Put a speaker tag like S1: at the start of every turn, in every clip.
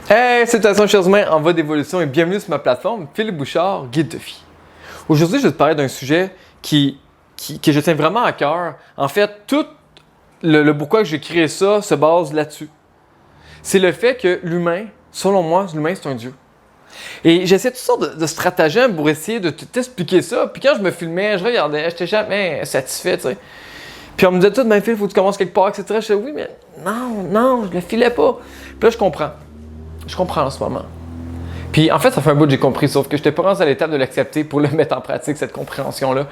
S1: Hey, salutations chers humains en voie d'évolution et bienvenue sur ma plateforme Philippe Bouchard, guide de vie. Aujourd'hui, je vais te parler d'un sujet que je tiens vraiment à cœur. En fait, tout le pourquoi que j'ai créé ça se base là-dessus. C'est le fait que l'humain, selon moi, l'humain c'est un dieu. Et j'essaie toutes sortes de stratagèmes pour essayer de t'expliquer ça. Puis quand je me filmais, je regardais, j'étais jamais satisfait, tu sais. Puis on me disait tout, ben Phil, il faut que tu commences quelque part, etc. Je disais, oui, mais non, je le filais pas. Puis là, je comprends. Je comprends en ce moment. Puis en fait, ça fait un bout que j'ai compris, sauf que je n'étais pas rendu à l'étape de l'accepter pour le mettre en pratique, cette compréhension-là.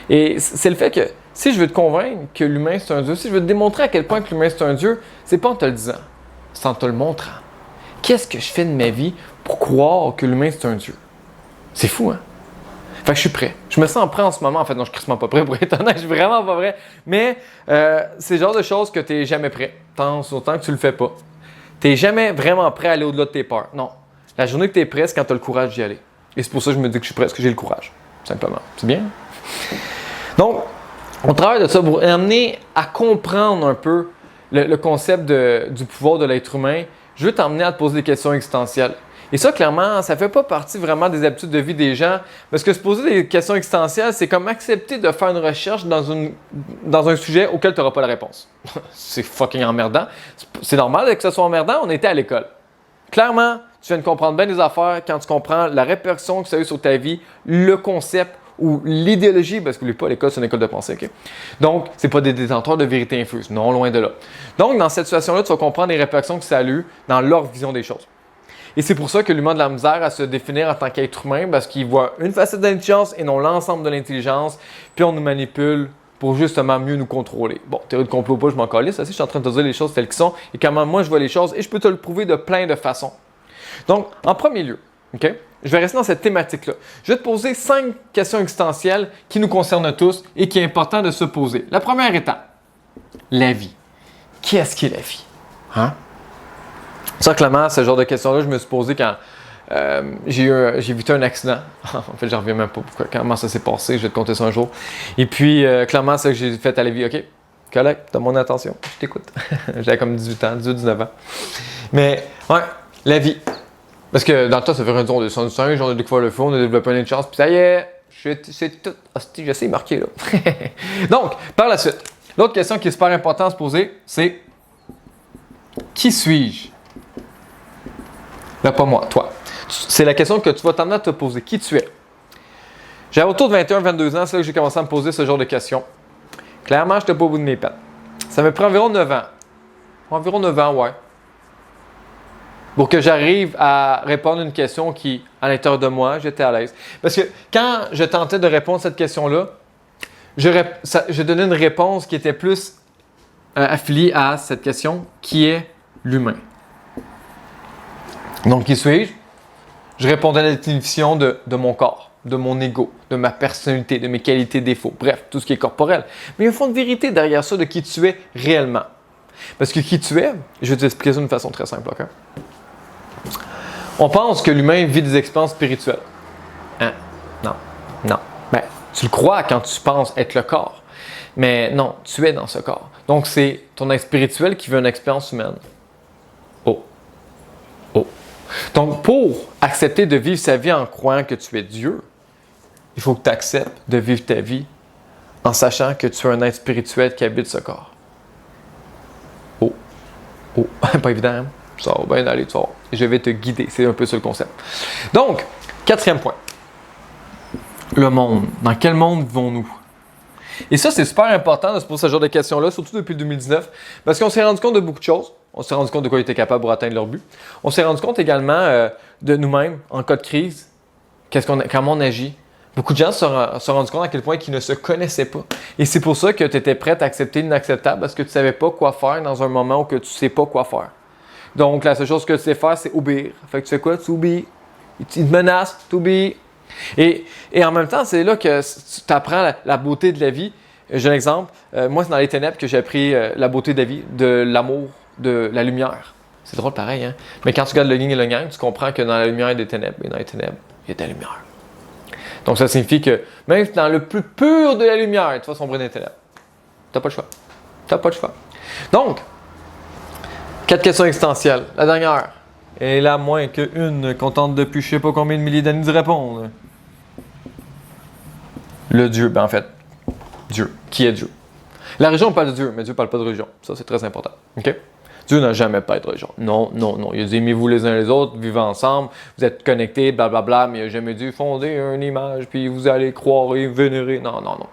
S1: Et c'est le fait que si je veux te convaincre que l'humain c'est un dieu, si je veux te démontrer à quel point que l'humain c'est un dieu, c'est pas en te le disant, c'est en te le montrant. Qu'est-ce que je fais de ma vie pour croire que l'humain c'est un dieu? C'est fou, hein? Fait que je suis prêt. Je me sens prêt en ce moment. En fait, non, je suis crissement pas prêt pour être honnête, je suis vraiment pas prêt. Mais c'est le genre de choses que tu n'es jamais prêt, tant autant que tu le fais pas. Tu n'es jamais vraiment prêt à aller au-delà de tes peurs. Non. La journée que tu es prêt, c'est quand tu as le courage d'y aller. Et c'est pour ça que je me dis que je suis prêt, parce que j'ai le courage. Simplement. C'est bien? Donc, on travaille de ça pour amener à comprendre un peu le concept du pouvoir de l'être humain. Je veux t'emmener à te poser des questions existentielles. Et ça, clairement, ça ne fait pas partie vraiment des habitudes de vie des gens. Parce que se poser des questions existentielles, c'est comme accepter de faire une recherche dans un sujet auquel tu n'auras pas la réponse. C'est fucking emmerdant. C'est normal que ce soit emmerdant, on était à l'école. Clairement, tu viens de comprendre bien des affaires quand tu comprends la répercussion que ça a eu sur ta vie, le concept ou l'idéologie, parce que n'oublie pas, l'école, c'est une école de pensée, OK? Donc, c'est pas des détenteurs de vérité infuse, non, loin de là. Donc, dans cette situation-là, tu vas comprendre les répercussions que ça a eu dans leur vision des choses. Et c'est pour ça que l'humain a de la misère à se définir en tant qu'être humain, parce qu'il voit une facette de l'intelligence et non l'ensemble de l'intelligence, puis on nous manipule pour justement mieux nous contrôler. Bon, théorie de complot pas, je m'en calisse, ça, je suis en train de te dire les choses telles qu'elles sont et comment moi je vois les choses, et je peux te le prouver de plein de façons. Donc, en premier lieu, OK? Je vais rester dans cette thématique-là. Je vais te poser 5 questions existentielles qui nous concernent tous et qui est important de se poser. La première étape, la vie. Qu'est-ce qu'est la vie? Hein? Ça, clairement, ce genre de questions-là, je me suis posé quand j'ai évité un accident. En fait, j'en reviens même pas comment ça s'est passé. Je vais te conter ça un jour. Et puis, clairement, c'est ça que j'ai fait à la vie. OK, collègue, t'as mon attention. Je t'écoute. J'avais comme 18 ans, 18-19 ans. Mais, ouais, la vie. Parce que dans le temps, ça fait un tour de 105, on a découvert le feu, on a développé une chance, puis ça y est, c'est tout. Hostie, j'essaie de marquer là. Donc, par la suite, l'autre question qui est super importante à se poser, c'est qui suis-je? Là, pas moi, toi. C'est la question que tu vas t'amener à te poser. Qui tu es? J'avais autour de 21-22 ans, c'est là que j'ai commencé à me poser ce genre de questions. Clairement, je n'étais pas au bout de mes pattes. Ça me prend environ 9 ans. Environ 9 ans, ouais. Pour que j'arrive à répondre à une question qui, à l'intérieur de moi, j'étais à l'aise. Parce que quand je tentais de répondre à cette question-là, je donnais une réponse qui était plus affiliée à cette question, qui est l'humain. Donc, qui suis-je? Je répondais à la définition de mon corps, de mon ego, de ma personnalité, de mes qualités, défauts, bref, tout ce qui est corporel. Mais il y a un fond de vérité derrière ça de qui tu es réellement. Parce que qui tu es, je vais t'expliquer ça d'une façon très simple, OK? On pense que l'humain vit des expériences spirituelles. Hein? Non. Ben, tu le crois quand tu penses être le corps. Mais non, tu es dans ce corps. Donc, c'est ton être spirituel qui veut une expérience humaine. Oh. Donc, pour accepter de vivre sa vie en croyant que tu es Dieu, il faut que tu acceptes de vivre ta vie en sachant que tu es un être spirituel qui habite ce corps. Oh, pas évident, hein? Ça va bien aller, tu vas voir. Je vais te guider, c'est un peu ça le concept. Donc, 4e point. Le monde. Dans quel monde vivons-nous? Et ça, c'est super important de se poser ce genre de questions-là, surtout depuis 2019, parce qu'on s'est rendu compte de beaucoup de choses. On s'est rendu compte de quoi ils étaient capables pour atteindre leur but. On s'est rendu compte également de nous-mêmes, en cas de crise, comment on agit. Beaucoup de gens se sont rendus compte à quel point ils ne se connaissaient pas. Et c'est pour ça que tu étais prêt à accepter l'inacceptable, parce que tu ne savais pas quoi faire dans un moment où tu ne sais pas quoi faire. Donc, la seule chose que tu sais faire, c'est obéir. Fait que tu fais quoi? Tu obéis. Ils te menacent, tu obéis. Et en même temps, c'est là que tu apprends la beauté de la vie. J'ai un exemple. Moi, c'est dans les ténèbres que j'ai appris la beauté de la vie, de l'amour, de la lumière. C'est drôle pareil, hein? Mais quand tu regardes le yin et le yang, tu comprends que dans la lumière, il y a des ténèbres. Et dans les ténèbres, il y a de la lumière. Donc, ça signifie que même dans le plus pur de la lumière, tu vas sombrer dans les ténèbres. Tu n'as pas le choix. Donc, 4 questions existentielles. La dernière, Et là, moins qu'une, qu'on tente depuis je sais pas combien de milliers d'années de répondre. Le Dieu, ben en fait, Dieu. Qui est Dieu? La religion parle de Dieu, mais Dieu parle pas de religion. Ça, c'est très important. OK? Dieu n'a jamais pas de religion. Non, non, non. Il a dit aimez-vous les uns les autres, vivez ensemble, vous êtes connectés, blablabla, mais il n'a jamais dit fondez une image, puis vous allez croire et vénérer. Non, non, non.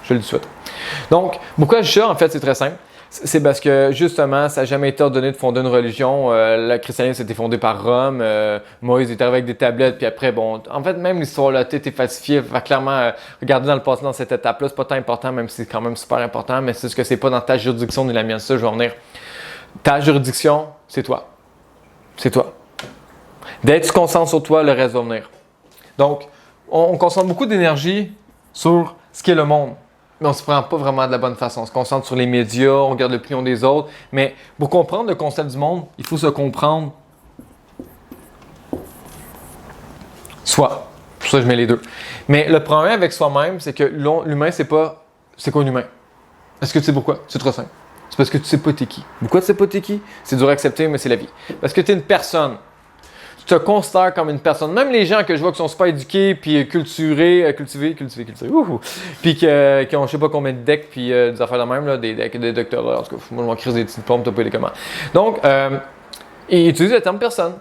S1: Je le dis tout de suite. Donc, pourquoi je dis ça? En fait, c'est très simple. C'est parce que, justement, ça n'a jamais été ordonné de fonder une religion. Le christianisme était fondé par Rome. Moïse était avec des tablettes. Puis après, bon, en fait, même l'histoire là, tout est falsifié. Clairement, regarder dans le passé, dans cette étape-là, c'est pas tant important, même si c'est quand même super important, mais c'est ce que c'est pas dans ta juridiction ni la mienne. Ça, je vais en venir. Ta juridiction, c'est toi. C'est toi. Dès que tu concentres sur toi, le reste va venir. Donc, on concentre beaucoup d'énergie sur ce qu'est le monde. Mais on ne se prend pas vraiment de la bonne façon. On se concentre sur les médias, on regarde l'opinion des autres. Mais pour comprendre le concept du monde, il faut se comprendre soi. Pour ça, je mets les deux. Mais le problème avec soi-même, c'est que l'humain, c'est pas... C'est quoi un humain? Est-ce que tu sais pourquoi? C'est trop simple. C'est parce que tu sais pas t'es qui. Pourquoi tu sais pas t'es qui? C'est dur à accepter, mais c'est la vie. Parce que tu es une personne. Tu te considères comme une personne. Même les gens que je vois qui sont super éduqués, puis cultivés, puis qui ont je sais pas combien de decks, puis des affaires de même, là, des decks, des doctorats. En tout cas, moi, je m'en crise des petites pommes, t'as pas les comment. Donc, ils utilisent le terme personne.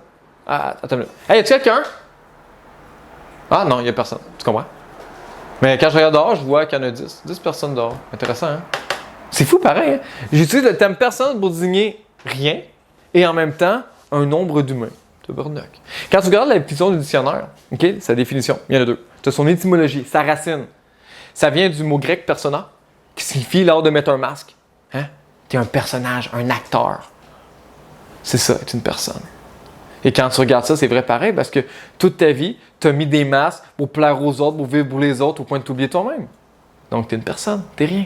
S1: Ah, attends une minute. Hey, y a-tu quelqu'un? Ah non, il y a personne. Tu comprends? Mais quand je regarde dehors, je vois qu'il y en a 10. 10 personnes dehors. Intéressant, hein? C'est fou pareil, hein? J'utilise le terme personne pour désigner rien et en même temps un nombre d'humains. Quand tu regardes la définition du dictionnaire, okay, sa définition, il y en a deux. Tu as son étymologie, sa racine. Ça vient du mot grec persona, qui signifie l'art de mettre un masque. Hein? Tu es un personnage, un acteur. C'est ça, être une personne. Et quand tu regardes ça, c'est vrai pareil, parce que toute ta vie, tu as mis des masques pour plaire aux autres, pour vivre pour les autres, au point de t'oublier toi-même. Donc, tu es une personne, tu n'es rien.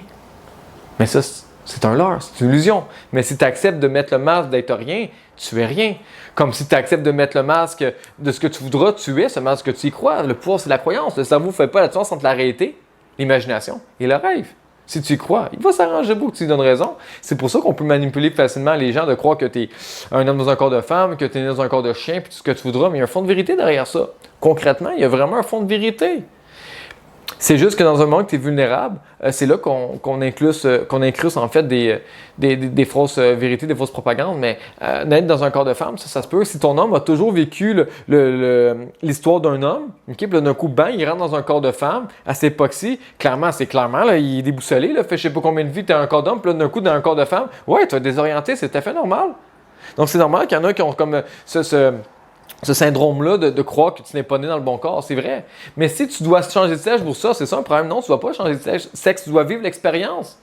S1: Mais ça, c'est un leurre, c'est une illusion. Mais si tu acceptes de mettre le masque d'être rien, tu es rien. Comme si tu acceptes de mettre le masque de ce que tu voudras, tu es ce masque que tu y crois. Le pouvoir, c'est la croyance. Le cerveau ne fait pas la différence entre la réalité, l'imagination et le rêve. Si tu y crois, il va s'arranger pour que tu lui donnes raison. C'est pour ça qu'on peut manipuler facilement les gens de croire que tu es un homme dans un corps de femme, que tu es né dans un corps de chien, puis tout ce que tu voudras, mais il y a un fond de vérité derrière ça. Concrètement, il y a vraiment un fond de vérité. C'est juste que dans un monde où tu es vulnérable, c'est là qu'on incluse en fait des fausses vérités, des fausses propagandes. Mais naître dans un corps de femme, ça se peut. Si ton homme a toujours vécu l'histoire d'un homme, okay, puis là, d'un coup, bang, il rentre dans un corps de femme, à cette époque-ci, c'est clairement, là, il est déboussolé, là, fait je sais pas combien de vies tu as un corps d'homme, puis là, d'un coup, dans un corps de femme, ouais, tu vas être désorienté, c'est tout à fait normal. Donc, c'est normal qu'il y en a qui ont comme ce syndrome-là de croire que tu n'es pas né dans le bon corps, c'est vrai. Mais si tu dois changer de sexe pour ça, c'est ça un problème. Non, tu ne dois pas changer de sexe, tu dois vivre l'expérience.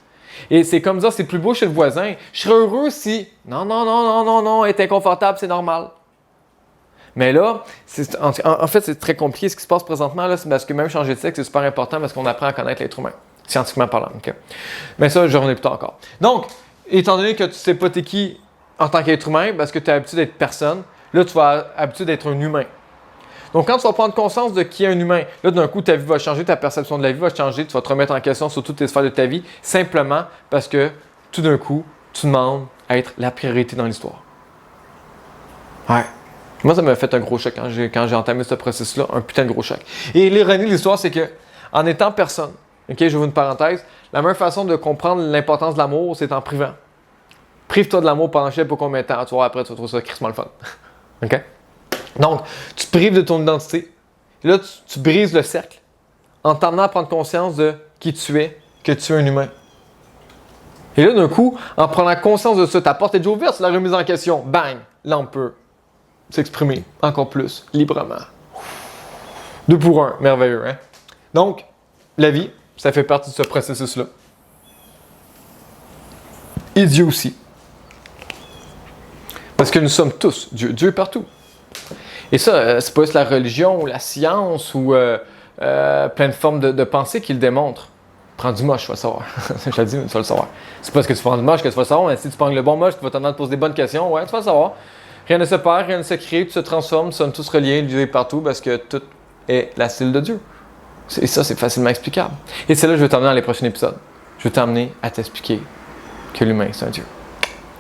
S1: Et c'est comme ça, c'est plus beau chez le voisin. Je serais heureux si... Non, être inconfortable, c'est normal. Mais là, en fait, c'est très compliqué. Ce qui se passe présentement, là, c'est parce que même changer de sexe, c'est super important parce qu'on apprend à connaître l'être humain, scientifiquement parlant. Okay? Mais ça, je reviens plus tard encore. Donc, étant donné que tu ne sais pas t'es qui en tant qu'être humain, parce que tu as l'habitude d'être personne, là, tu vas avoir l'habitude d'être un humain. Donc, quand tu vas prendre conscience de qui est un humain, là, d'un coup, ta vie va changer, ta perception de la vie va changer, tu vas te remettre en question sur toutes les sphères de ta vie, simplement parce que, tout d'un coup, tu demandes à être la priorité dans l'histoire. Ouais. Moi, ça m'a fait un gros choc quand j'ai entamé ce processus-là, un putain de gros choc. Et l'ironie de l'histoire, c'est que, en étant personne, OK, j'ouvre une parenthèse, la meilleure façon de comprendre l'importance de l'amour, c'est en privant. Prive-toi de l'amour pendant je sais pas combien de temps, tu vois, après, tu vas trouver ça crissement le fun. OK? Donc, tu te prives de ton identité. Et là, tu brises le cercle en t'amenant à prendre conscience de qui tu es, que tu es un humain. Et là, d'un coup, en prenant conscience de ça, ta porte est déjà ouverte sur la remise en question. Bang! Là, on peut s'exprimer encore plus librement. 2 pour 1, merveilleux, hein? Donc, la vie, ça fait partie de ce processus-là. Et Dieu aussi. Parce que nous sommes tous Dieu. Dieu est partout. Et ça, c'est pas juste la religion ou la science ou plein de formes de pensée qui le démontrent. Prends du moche, tu vas le savoir. Je te le dis, tu vas le savoir. C'est pas parce que tu prends du moche que tu vas le savoir, mais si tu prends le bon moche qui va t'en te poser des bonnes questions, ouais, tu vas le savoir. Rien ne se perd, rien ne se crée, tout se transforme, nous sommes tous reliés, Dieu est partout parce que tout est la style de Dieu. Et ça, c'est facilement explicable. Et c'est là que je vais t'emmener dans les prochains épisodes. Je vais t'emmener à t'expliquer que l'humain, c'est un Dieu.